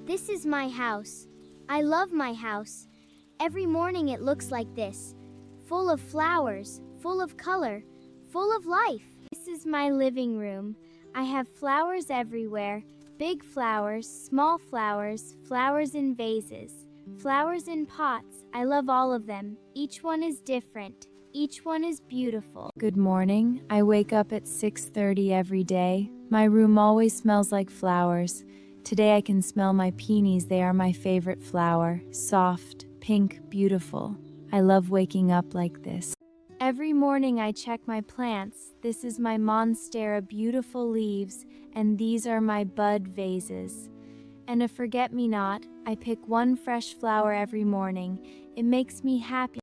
This is my house. I love my house. Every morning it looks like this, full of flowers, full of color, full of life. This is my living room. I have flowers everywhere, big flowers, small flowers, flowers in vases, flowers in pots. I love all of them. Each one is different. Each one is beautiful. Good morning. I wake up at 6:30 every day. My room always smells like flowers. Today I can smell my peonies. They are my favorite flower. Soft, pink, beautiful. I love waking up like this. Every morning I check my plants. This is my monstera, beautiful leaves, and these are my bud vases. And a forget-me-not, I pick one fresh flower every morning. It makes me happy.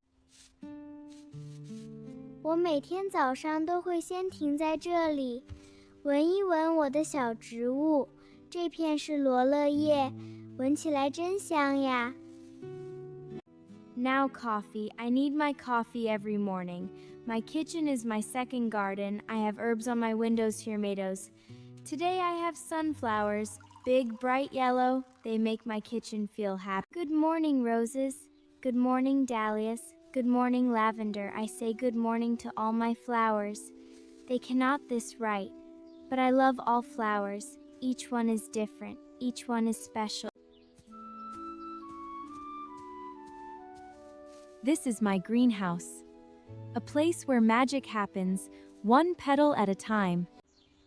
我每天早上都会先停在这里，闻一闻我的小植物。这片是罗勒叶，闻起来真香呀。Now coffee. I need my coffee every morning. My kitchen is my second garden. I have herbs on my windows, tomatoes. Today I have sunflowers, big, bright yellow. They make my kitchen feel happy. Good morning, roses. Good morning, dahlias. Good morning, lavender. I say good morning to all my flowers. They cannot this right, but I love all flowers. Each one is different. Each one is special. This is my greenhouse, a place where magic happens, one petal at a time.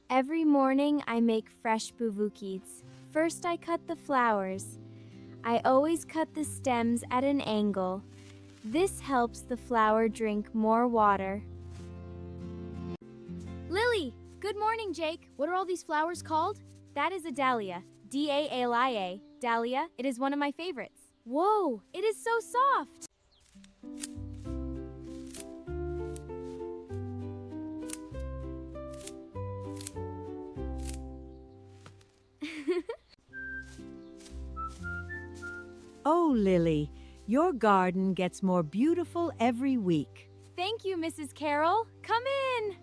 Every morning I make fresh buvukis. First I cut the flowers. I always cut the stems at an angle. This helps the flower drink more water. Lily! Good morning, Jake. What are all these flowers called? That is a dahlia. D-A-L-I-A. Dahlia. It is one of my favorites. Whoa! It is so soft! Oh, Lily, your garden gets more beautiful every week. Thank you, Mrs. Carroll. Come in!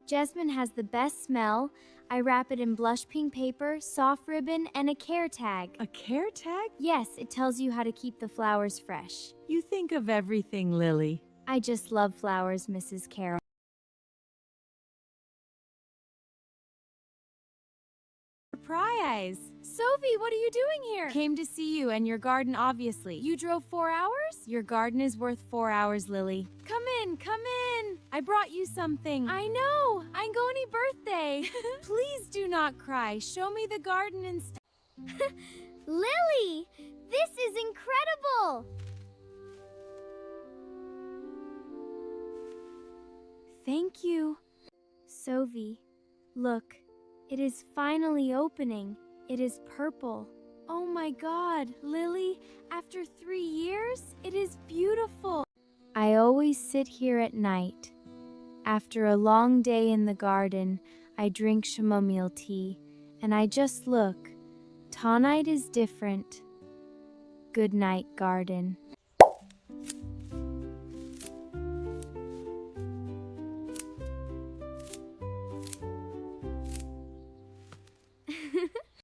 Jasmine has the best smell. I wrap it in blush pink paper, soft ribbon, and a care tag. A care tag? Yes, it tells you how to keep the flowers fresh. You think of everything, Lily. I just love flowers, Mrs. Carroll. Surprise! Sophie, what are you doing here? Came to see you and your garden, obviously. You drove 4 hours? Your garden is worth 4 hours, Lily. Come in, come in. I brought you something. I know. Angoni birthday. Please do not cry. Show me the garden instead. Lily, this is incredible! Thank you. Sophie, look. It is finally opening. It is purple. Oh my God, Lily, after 3 years, it is beautiful. I always sit here at night. After a long day in the garden, I drink chamomile tea, and I just look. Tonight is different. Good night, garden.